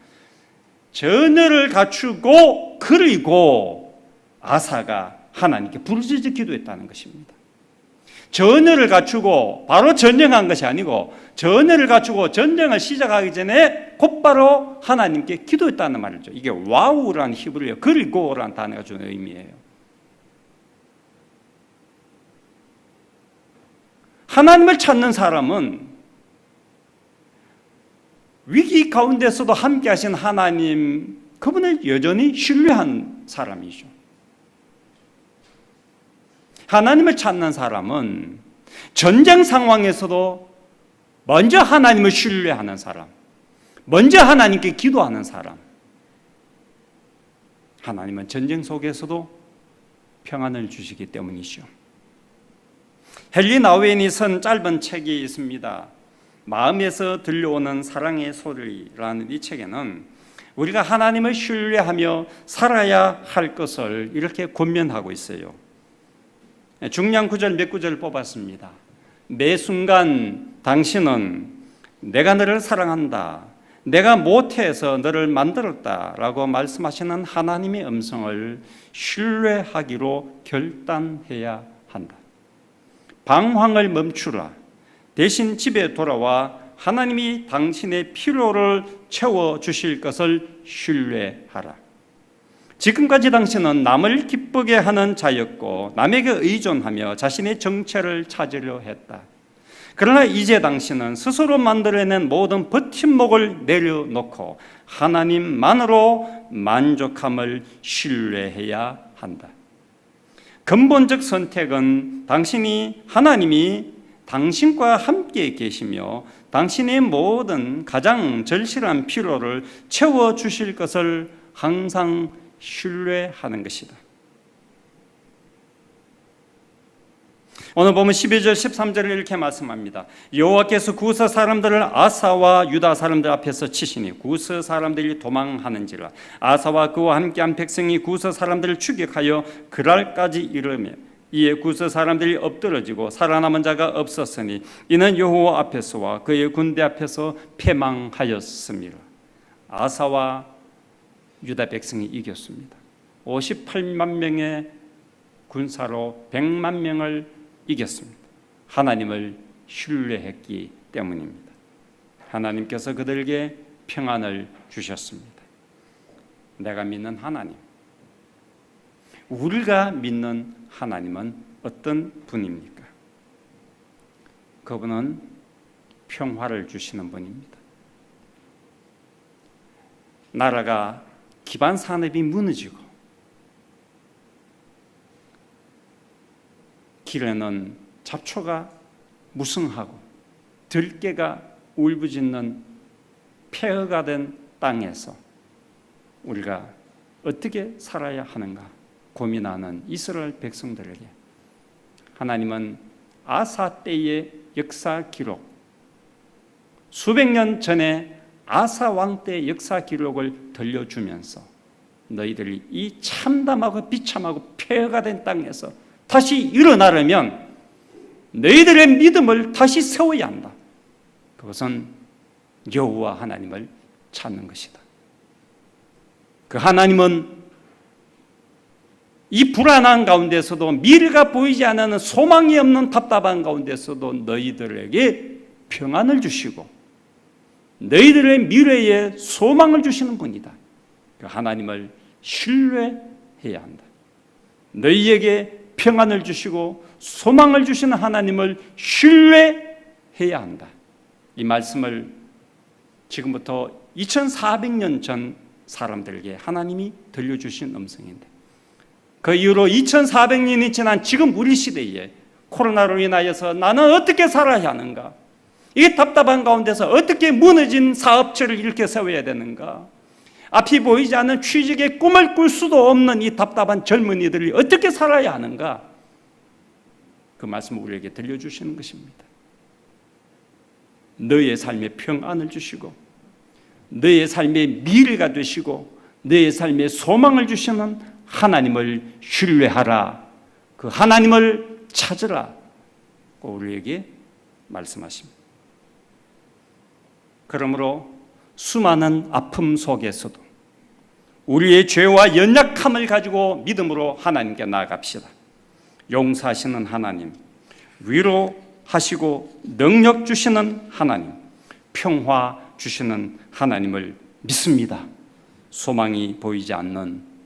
전열을 갖추고 그리고 아사가 하나님께 부르짖어 기도했다는 것입니다. 전열을 갖추고 바로 전쟁한 것이 아니고 전열을 갖추고 전쟁을 시작하기 전에 곧바로 하나님께 기도했다는 말이죠. 이게 와우라는 히브리어 그리고라는 단어가 주는 의미예요. 하나님을 찾는 사람은 위기 가운데서도 함께 하신 하나님, 그분을 여전히 신뢰한 사람이죠. 하나님을 찾는 사람은 전쟁 상황에서도 먼저 하나님을 신뢰하는 사람, 먼저 하나님께 기도하는 사람. 하나님은 전쟁 속에서도 평안을 주시기 때문이죠. 헨리 나우엔이 쓴 짧은 책이 있습니다. 마음에서 들려오는 사랑의 소리라는 이 책에는 우리가 하나님을 신뢰하며 살아야 할 것을 이렇게 권면하고 있어요. 중요한 구절 몇 구절을 뽑았습니다. 매 순간 당신은 내가 너를 사랑한다. 내가 못해서 너를 만들었다라고 말씀하시는 하나님의 음성을 신뢰하기로 결단해야 한다. 방황을 멈추라. 대신 집에 돌아와 하나님이 당신의 필요를 채워주실 것을 신뢰하라. 지금까지 당신은 남을 기쁘게 하는 자였고 남에게 의존하며 자신의 정체를 찾으려 했다. 그러나 이제 당신은 스스로 만들어낸 모든 버팀목을 내려놓고 하나님만으로 만족함을 신뢰해야 한다. 근본적 선택은 하나님이 당신과 함께 계시며 당신의 모든 가장 절실한 필요를 채워주실 것을 항상 신뢰하는 것이다. 오늘 보면 12절 13절을 이렇게 말씀합니다. 여호와께서 구스 사람들을 아사와 유다 사람들 앞에서 치시니 구스 사람들이 도망하는지라. 아사와 그와 함께한 백성이 구스 사람들을 추격하여 그랄까지 이르며 이에 구스 사람들이 엎드러지고 살아남은 자가 없었으니 이는 여호와 앞에서와 그의 군대 앞에서 패망하였습니다. 아사와 유다 백성이 이겼습니다. 58만 명의 군사로 100만 명을 이겼습니다. 하나님을 신뢰했기 때문입니다. 하나님께서 그들에게 평안을 주셨습니다. 내가 믿는 하나님, 우리가 믿는 하나님은 어떤 분입니까? 그분은 평화를 주시는 분입니다. 나라가 기반 산업이 무너지고 길에는 잡초가 무성하고 들깨가 울부짖는 폐허가 된 땅에서 우리가 어떻게 살아야 하는가 고민하는 이스라엘 백성들에게 하나님은 아사 때의 역사 기록, 수백 년 전에 아사 왕 때의 역사 기록을 들려주면서 너희들이 이 참담하고 비참하고 폐허가 된 땅에서 다시 일어나려면 너희들의 믿음을 다시 세워야 한다. 그것은 여호와 하나님을 찾는 것이다. 그 하나님은 이 불안한 가운데서도 미래가 보이지 않는 소망이 없는 답답한 가운데서도 너희들에게 평안을 주시고 너희들의 미래에 소망을 주시는 분이다. 그 하나님을 신뢰해야 한다. 너희에게 평안을 주시고 소망을 주시는 하나님을 신뢰해야 한다. 이 말씀을 지금부터 2400년 전 사람들에게 하나님이 들려주신 음성인데 그 이후로 2400년이 지난 지금 우리 시대에 코로나로 인하여서 나는 어떻게 살아야 하는가? 이 답답한 가운데서 어떻게 무너진 사업체를 이렇게 세워야 되는가? 앞이 보이지 않는 취직의 꿈을 꿀 수도 없는 이 답답한 젊은이들이 어떻게 살아야 하는가? 그 말씀을 우리에게 들려주시는 것입니다. 너의 삶에 평안을 주시고 너의 삶의 미래가 되시고 너의 삶에 소망을 주시는 하나님을 신뢰하라. 그 하나님을 찾으라. 우리에게 말씀하십니다. 그러므로 수많은 아픔 속에서도 우리의 죄와 연약함을 가지고 믿음으로 하나님께 나아갑시다. 용서하시는 하나님, 위로하시고 능력 주시는 하나님, 평화 주시는 하나님을 믿습니다. 소망이 보이지 않는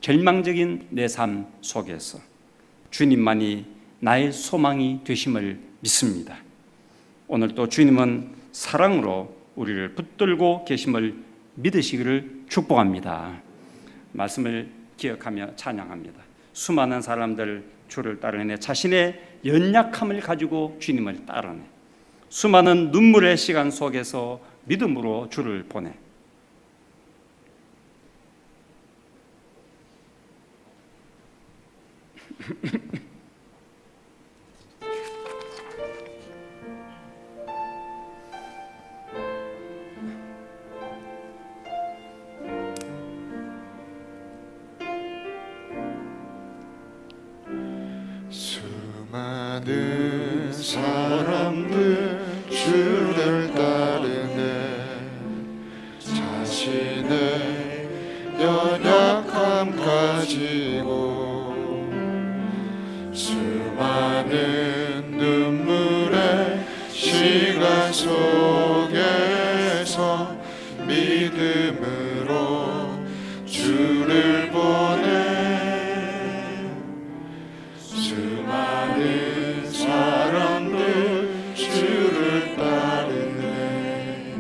절망적인 내 삶 속에서 주님만이 나의 소망이 되심을 믿습니다. 오늘 또 주님은 사랑으로 우리를 붙들고 계심을 믿으시기를 축복합니다. 말씀을 기억하며 찬양합니다. 수많은 사람들 주를 따르네 자신의 연약함을 가지고 주님을 따르네 수많은 눈물의 시간 속에서 믿음으로 주를 보내 수많은 사람들 주를 따르네 수많은 눈물의 시간 속에서 믿음으로 주를 보내 수많은 사람들 주를 따르네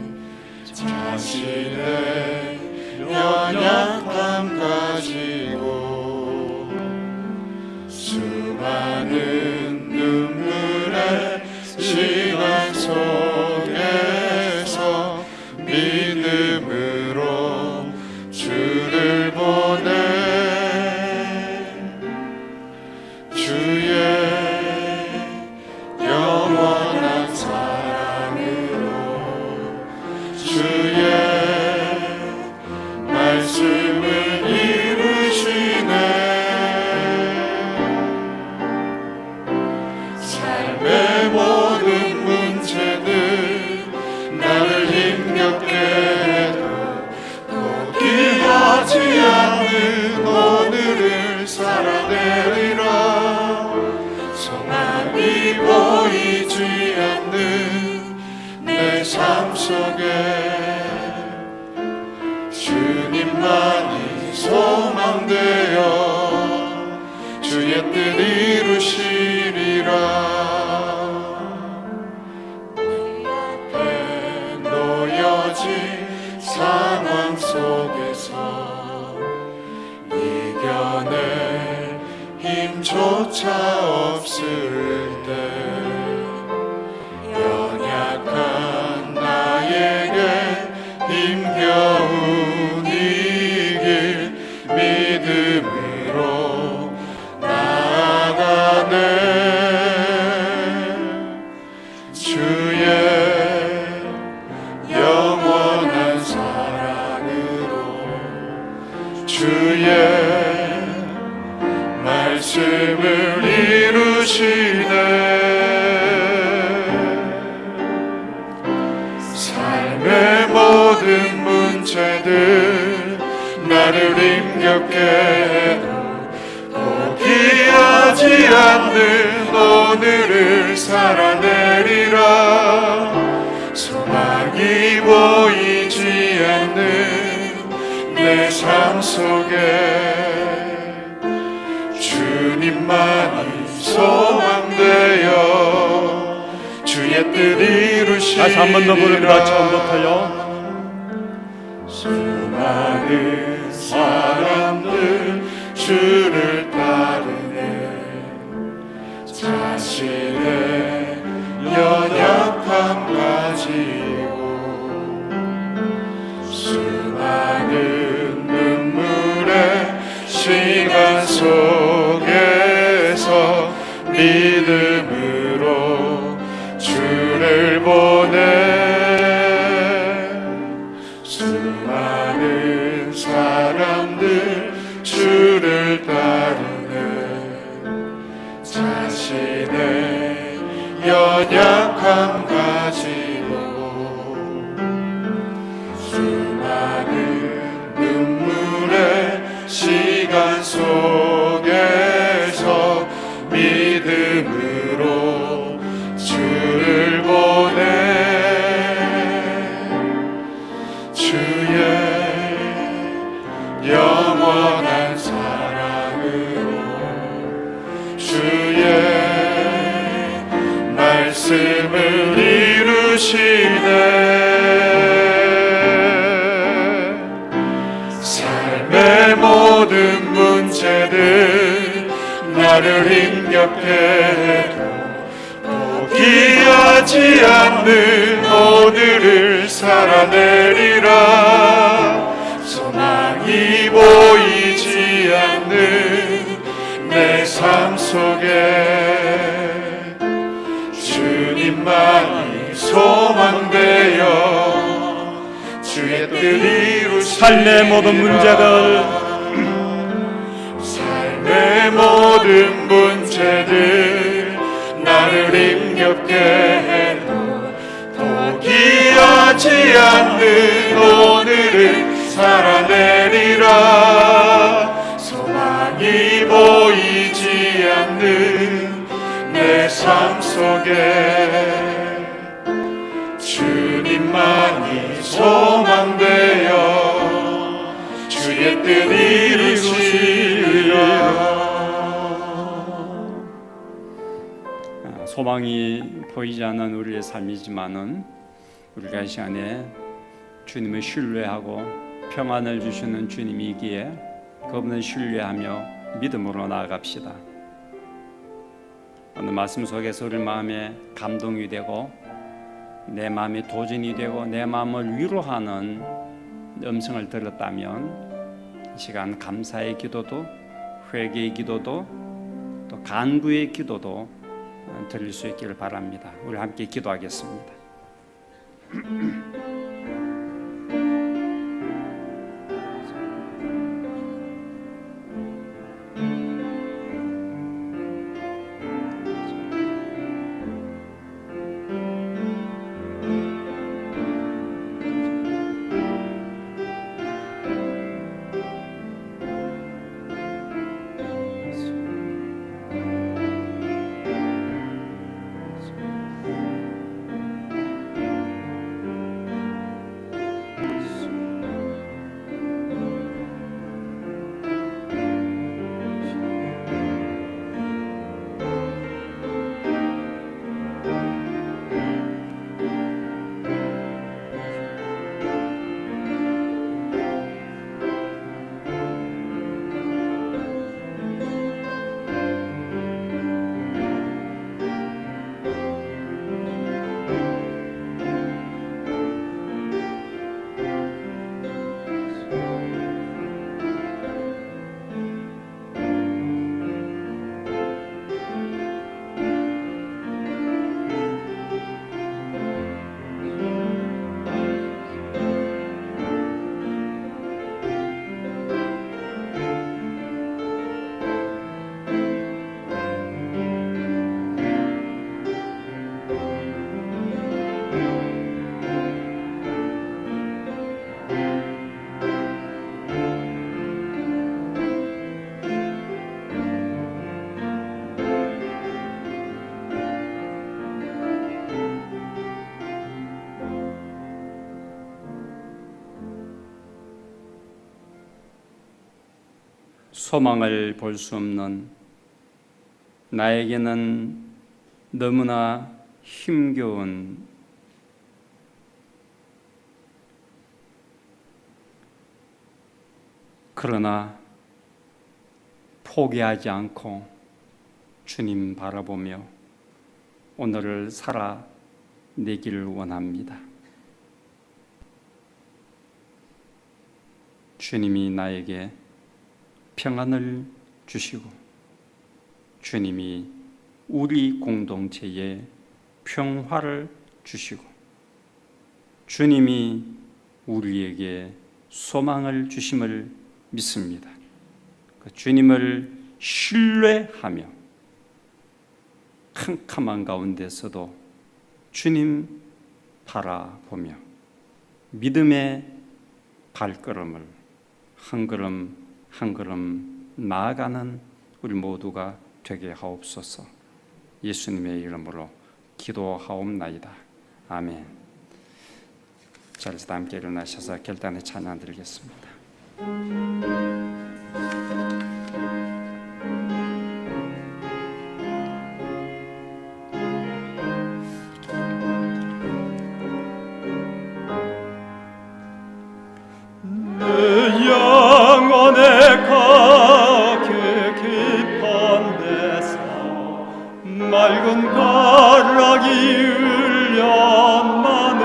자신의 연약함 가지고 수많은 눈물의 시간 속에서 믿음으로 주를 보내 주의 영원한 사랑으로 주의 말씀을 이루시네 삶의 모든 문제들 나를 힘겹게 해도 포기하지 않는 오늘을 살아내리라 소망이 보이지 않는 내 삶 속에 주님만이 소망되어 주의 뜻 이루시리라 내 앞에 놓여진 상황 속에서 이겨낼 힘조차 없을 때 연약한 나에게 힘겨운 이 길 믿음으로 나아가네 주의 영원한 사랑으로 주의 말씀을 이루시네 삶의 모든 문제들 나를 힘겹게 해도 포기하지 않는 오늘을 살아내리라 소망이 보이지 않는 내 삶 속에 주님만이 소망되어 주의 뜻 이루시리라 다시 한 번 더 부릅니다. 처음부터요. 수많은 사람들 주를 따르네 자신의 연약함 가지고 수많은 눈물의 시간 속에서 믿음으로 주를 보내 수많은 사람들 주를 따르네 자신의 연약함 가지고 수많은 눈물의 시간 속에서 믿음으로 주를 보내 주의 영원한 사랑으로 주의 말씀을 이루시네 삶의 모든 문제들 나를 힘겹게 해도 포기하지 않는 오늘을 살아내리라 소망이 보이지 않는 내 삶 속에 주님만이 소망되어 주의 뜻 이루시리라 삶의 모든 문제들 삶의 모든 문제들 나를 힘겹게 해도 포기하지 않는 오늘을 살아내리라 소망이 보이지 않는 내 삶 속에 주님만이 소망되어 주의 뜻 이루시리라. 소망이 보이지 않는 우리의 삶이지만은 우리가 이 시간에 주님을 신뢰하고 평안을 주시는 주님이기에 그분을 신뢰하며 믿음으로 나아갑시다. 오늘 말씀 속에서 우리 마음에 감동이 되고 내 마음이 도전이 되고 내 마음을 위로하는 음성을 들었다면 이 시간 감사의 기도도 회개의 기도도 또 간구의 기도도 들릴 수 있기를 바랍니다. 우리 함께 기도하겠습니다. 소망을 볼 수 없는 나에게는 너무나 힘겨운 그러나 포기하지 않고 주님 바라보며 오늘을 살아내기를 원합니다. 주님이 나에게 평안을 주시고 주님이 우리 공동체에 평화를 주시고 주님이 우리에게 소망을 주심을 믿습니다. 그 주님을 신뢰하며 캄캄한 가운데서도 주님 바라보며 믿음의 발걸음을 한 걸음 한 걸음 나아가는 우리 모두가 되게 하옵소서. 예수님의 이름으로 기도하옵나이다. 아멘. 자, 이제 함께 일어나셔서 결단의 찬양 드리겠습니다. 맑은 가락이 흘렸나네.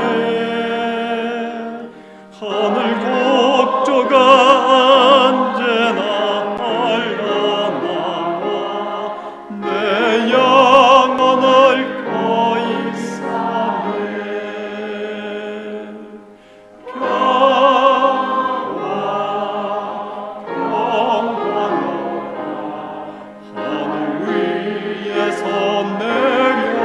하늘 곡조가 언제나 흘러나와 내 영혼을 거이 싸네. 평화 평화로라 하늘 위에서 내려오네.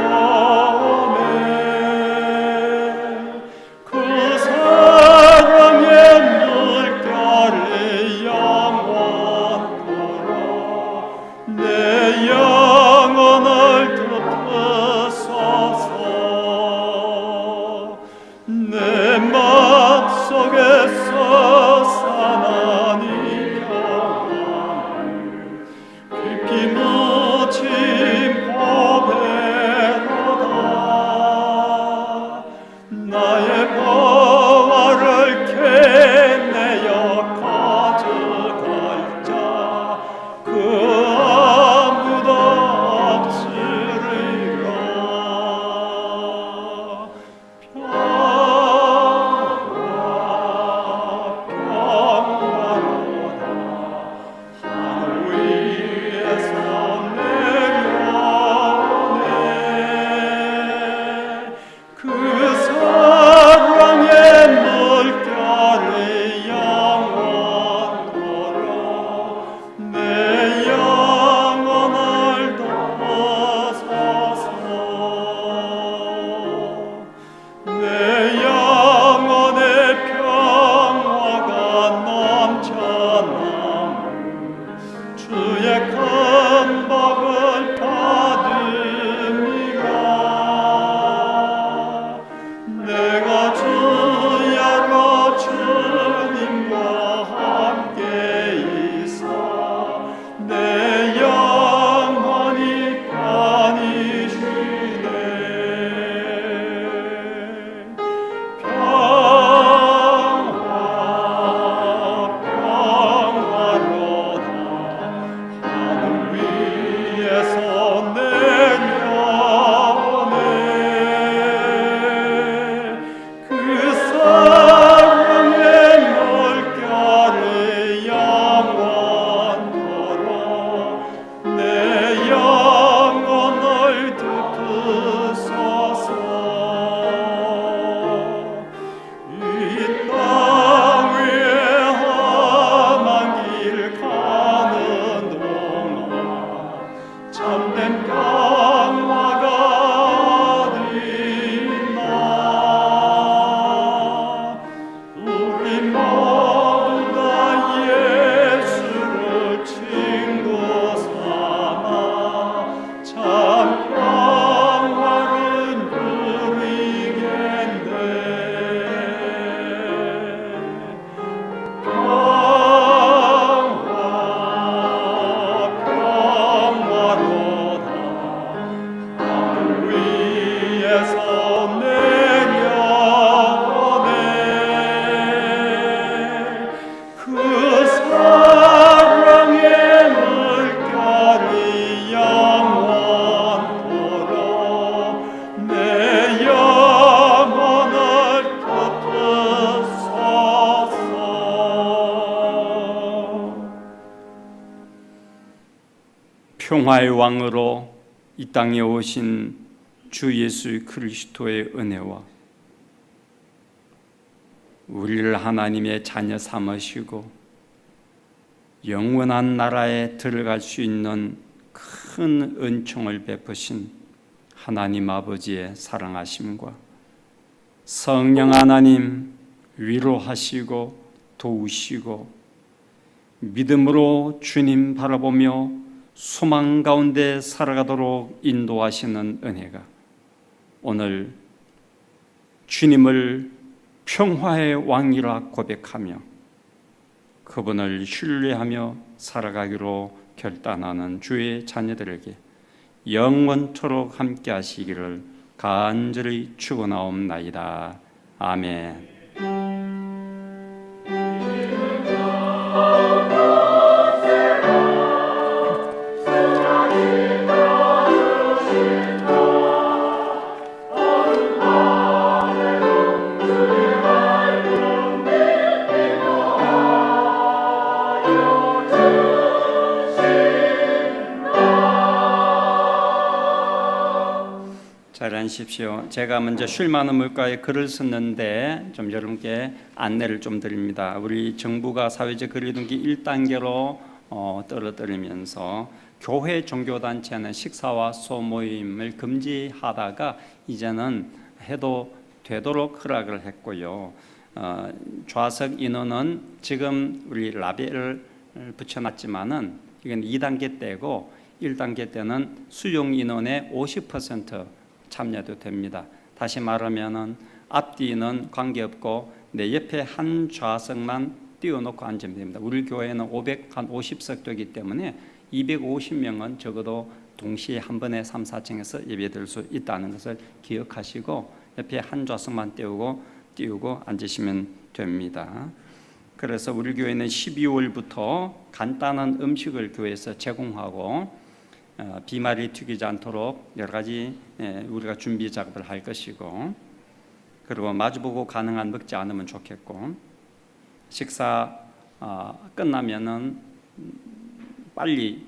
참된 평화가 되나. 우리 모두 다 예수를 친구 삼아 참 평화를 누리겠네. 평화로다 하늘 위에서 내려오네. 그 사랑의 물결이 영원토록 내 영혼을 덮으소서. 평화의 왕으로 이 땅에 오신 주 예수 그리스도의 은혜와 우리를 하나님의 자녀 삼으시고 영원한 나라에 들어갈 수 있는 큰 은총을 베푸신 하나님 아버지의 사랑하심과 성령 하나님 위로하시고 도우시고 믿음으로 주님 바라보며 소망 가운데 살아가도록 인도하시는 은혜가 오늘 주님을 평화의 왕이라 고백하며 그분을 신뢰하며 살아가기로 결단하는 주의 자녀들에게 영원토록 함께 하시기를 간절히 축원하옵나이다. 아멘. 잘 앉으십시오. 제가 먼저 쉴 많은 물가에 글을 썼는데 좀 여러분께 안내를 좀 드립니다. 우리 정부가 사회적 거리두기 1단계로 떨어뜨리면서 교회 종교단체는 식사와 소모임을 금지하다가 이제는 해도 되도록 허락을 했고요. 좌석 인원은 지금 우리 라벨을 붙여놨지만은 이건 2단계 때고 1단계 때는 수용 인원의 50% 참여도 됩니다. 다시 말하면은 앞뒤는 관계없고 내 옆에 한 좌석만 띄워놓고 앉으면 됩니다. 우리 교회는 550석 되기 때문에 250명은 적어도 동시에 한 번에 3, 4층에서 예배드릴 수 있다는 것을 기억하시고 옆에 한 좌석만 띄우고 앉으시면 됩니다. 그래서 우리 교회는 12월부터 간단한 음식을 교회에서 제공하고 비말이 튀기지 않도록 여러 가지 우리가 준비 작업을 할 것이고, 그리고 마주보고 가능한 먹지 않으면 좋겠고, 식사 끝나면은 빨리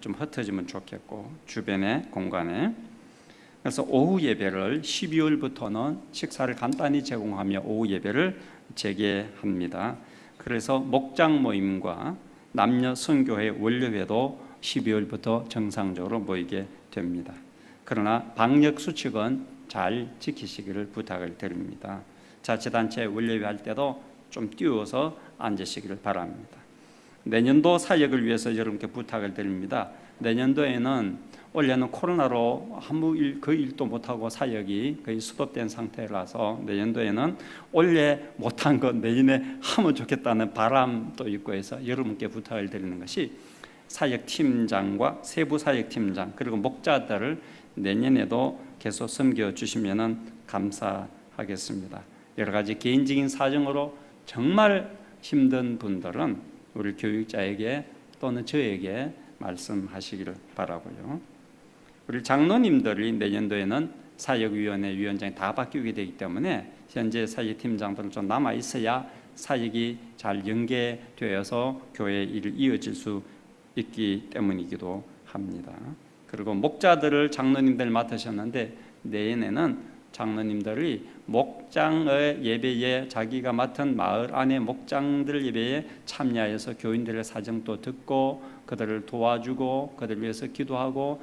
좀 흩어지면 좋겠고, 주변의 공간에. 그래서 오후 예배를 12월부터는 식사를 간단히 제공하며 오후 예배를 재개합니다. 그래서 목장 모임과 남녀 선교회 원료회도 12월부터 정상적으로 모이게 됩니다. 그러나 방역 수칙은 잘 지키시기를 부탁을 드립니다. 자치단체 원료회 할 때도 좀 띄워서 앉으시기를 바랍니다. 내년도 사역을 위해서 여러분께 부탁을 드립니다. 내년도에는 올해는 코로나로 아무 거의 일도 못하고 사역이 거의 스톱된 상태라서 내년도에는 올해 못한 것 내년에 하면 좋겠다는 바람도 있고 해서 여러분께 부탁을 드리는 것이 사역팀장과 세부 사역팀장 그리고 목자들을 내년에도 계속 섬겨주시면 감사하겠습니다. 여러 가지 개인적인 사정으로 정말 힘든 분들은 우리 교육자에게 또는 저에게 말씀하시기를 바라고요. 우리 장로님들이 내년도에는 사역위원회 위원장이 다 바뀌게 되기 때문에 현재 사역팀장들은 좀 남아 있어야 사역이 잘 연계되어서 교회 일을 이어질 수 있기 때문이기도 합니다. 그리고 목자들을 장로님들 맡으셨는데 내년에는 장로님들이 목장의 예배에 자기가 맡은 마을 안의 목장들 예배에 참여해서 교인들의 사정도 듣고 그들을 도와주고 그들을 위해서 기도하고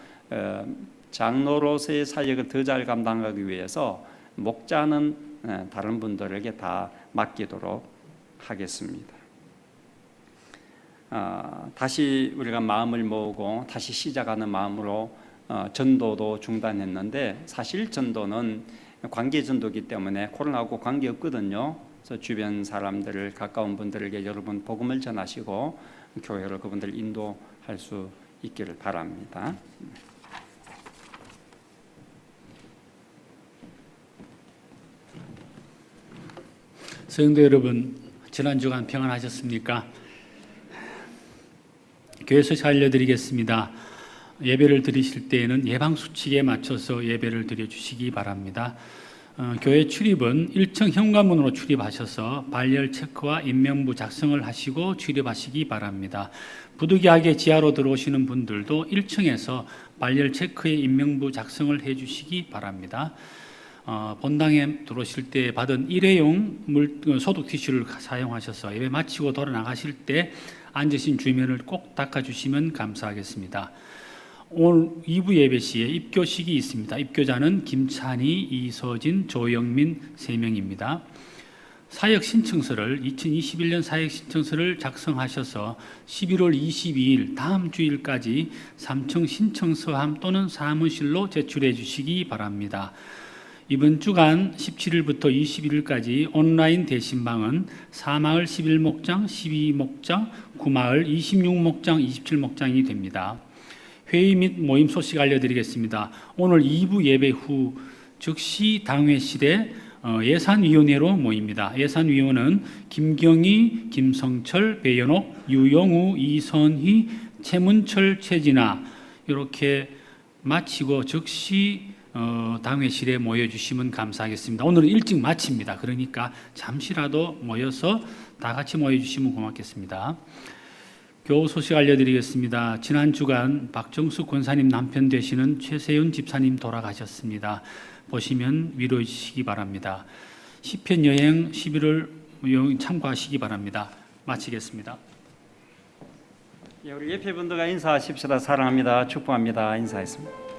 장로로서의 사역을 더 잘 감당하기 위해서 목자는 다른 분들에게 다 맡기도록 하겠습니다. 다시 우리가 마음을 모으고 다시 시작하는 마음으로 전도도 중단했는데 사실 전도는 관계 전도이기 때문에 코로나하고 관계없거든요. 그래서 주변 사람들을 가까운 분들에게 여러분 복음을 전하시고 교회로 그분들 인도할 수 있기를 바랍니다. 성도 여러분, 지난 주간 평안하셨습니까? 교회 소식 알려드리겠습니다. 예배를 드리실 때에는 예방수칙에 맞춰서 예배를 드려주시기 바랍니다. 교회 출입은 1층 현관문으로 출입하셔서 발열 체크와 인명부 작성을 하시고 출입하시기 바랍니다. 부득이하게 지하로 들어오시는 분들도 1층에서 발열 체크에 인명부 작성을 해주시기 바랍니다. 본당에 들어오실 때 받은 일회용 소독 티슈를 사용하셔서 예배 마치고 돌아 나가실 때 앉으신 주면을 꼭 닦아주시면 감사하겠습니다. 오늘 2부 예배 시에 입교식이 있습니다. 입교자는 김찬희, 이서진, 조영민 3명입니다. 사역 신청서를 2021년 사역 신청서를 작성하셔서 11월 22일 다음 주일까지 삼청 신청서함 또는 사무실로 제출해 주시기 바랍니다. 이번 주간 17일부터 21일까지 온라인 대신방은 4마을 11목장, 12목장, 9마을 26목장, 27목장이 됩니다. 회의 및 모임 소식 알려드리겠습니다. 오늘 2부 예배 후 즉시 당회실에 예산위원회로 모입니다. 예산위원은 김경희, 김성철, 배연옥, 유영우, 이선희, 최문철, 최진아 이렇게 마치고 즉시 당회실에 모여주시면 감사하겠습니다. 오늘은 일찍 마칩니다. 그러니까 잠시라도 모여서 다 같이 모여주시면 고맙겠습니다. 교우 소식 알려드리겠습니다. 지난 주간 박정수 권사님 남편 되시는 최세윤 집사님 돌아가셨습니다. 보시면 위로해 주시기 바랍니다. 시편 여행 11월 여행 참고하시기 바랍니다. 마치겠습니다. 우리 예배분들과 인사하십시다. 사랑합니다. 축복합니다. 인사했습니다.